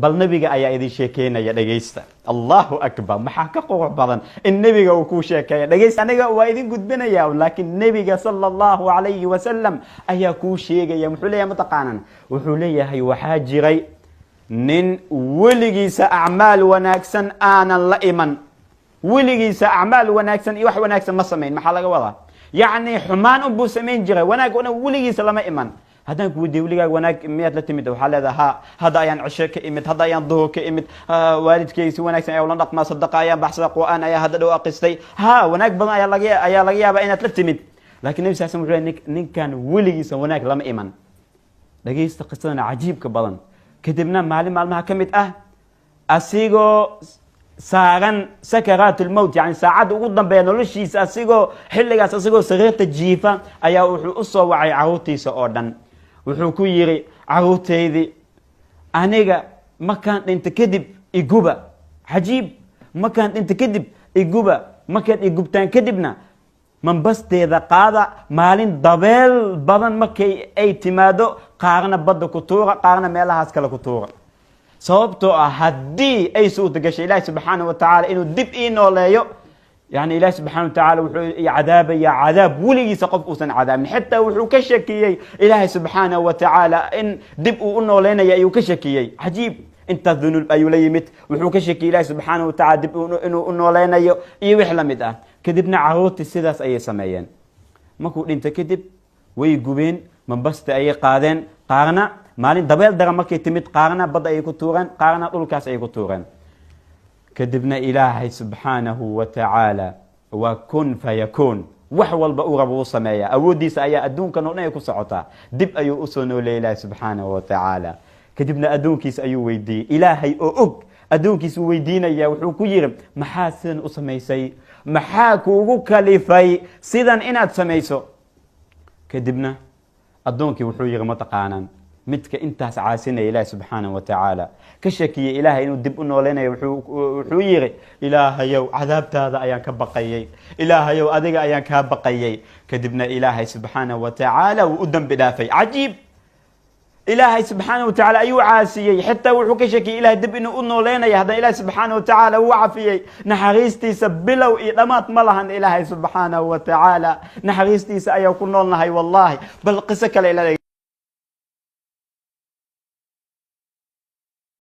bal nabiga ayaa idin sheekeynaya dhageysta. Allahu akbar, maxaa ka qurux badan in nabiga uu ku sheekeeyo. Dhageysta, aniga waa idin gudbinaya, laakiin nabiga sallallahu alayhi wa sallam ayaa ku sheegaya. Wuxuu leeyahay mataqaanan, wuxuu leeyahay waxaa jiray nin weligiisa acmaal wanaagsan aanan la iman. weligiisa acmaal wanaagsan iyo wax wanaagsan ma sameyn. maxaa laga wadaa? yacni xumaan un buu samayn jiray, wanaag weligiisa lama iman. haddaan ku weydiiyo weligaa wanaag miyaad la timid? waxaa leedahay hadda ayaan cisho ka imid, hadda ayaan duhur ka imid, waalidkay si wanaagsan ayaa ula dhaqmaa, sadaqa ayaan baxsada, qur'aan ayaa hadda dhow aqristay. wanaag badan ayaa laga yaabaa inaad la timid. laakiin nabi sallallahu alayhi wasallam wuxuu ninkan weligiisa wanaag lama iman. dhageysta qisadana cajiibka badan. kadibna maalin maalmaha ka mid ah, asigoo saaran sakaratul mawt, yani saacadda ugu dambeeya noloshiisa, xilligaas asigoo sariirta jiifa ayaa wuxuu u soo wacay caruurtiisa oo dhan. wuxuu ku yiri, caruurteydii, aniga markaan dhinta kadib iguba. cajiib, markaan dhinta kadib iguba. markaad igubtaan kadibna mambasteeda qaada, maalin dabeel badan markay ay timaado, qaarna badda ku tuura, qaarna meelahaas kale ku tuura. sababtoo ah haddii ay suurta gashay ilaahi subxaanahu wa tacaala inuu dib ii nooleeyo, yani ilaahi subxaanahu wa tacaala wuxuu cadaabaya cadaab weligiisa qof uusan cadaabin. xitaa wuxuu ka shakiyey ilaahi subxaanahu wa tacaala in dib uu u nooleynaya ayuu ka shakiyey. cajiib, intaas dunuub ayuu la yimid. wuxuu ka shakiyey ilaahi subxaanahu wa tacaala dib inuu u nooleynayo iyo wix la mid ah. kadibna caruurtii sidaas ayay sameeyeen. markuu dhinta kadib way gubeen, mambasta ayay qaadeen, qaarna maalin dabeel daran markay timid, qaarna badda ayay ku tuureen, qaarna dhulkaas ayay ku tuureen. kadibna ilaahay subxaanahu wa tacaala waa kun fayakuun, wax walba uu rabo u sameeyaa. awooddiisa ayaa adduunkan oo dhan ay ku socotaa. dib ayuu usoo nooleeyay ilaahay subxaanahu wa tacaala. kadibna adduunkiisa ayuu weydiiyey. ilaahay oo og adduunkiisa uu weydiinaya, wuxuu ku yiri, maxaa sidan u samaysay? maxaa kuugu kalifay sidan inaad samayso? kadibna addoonkii wuxuu yiri, mataqaanaan, midka intaas caasinaya ilaahi subxaanahu wa tacaala, ka shakiyey ilaahay inuu dib u nooleynayo, wuxuu yiri, ilaahayow cadaabtaada ayaan ka baqayay, ilaahayow adiga ayaan kaa baqayay. kadibna ilaahay subxaanahu wa tacaala wuu u dambi dhaafay. cajiib, ilaahay subxaanahu wa tacaala ayuu caasiyey. xitaa wuxuu ka shakiyey ilahay dib inuu u nooleynaya, haddana ilaahay subxaanahu wa tacaala wuu cafiyey. naxariistiisa bilow iyo dhammaad ma lahan ilaahay subxaanahu wa tacaala. naxariistiisa ayaa ku noolnahay wallahi. bal qiso kale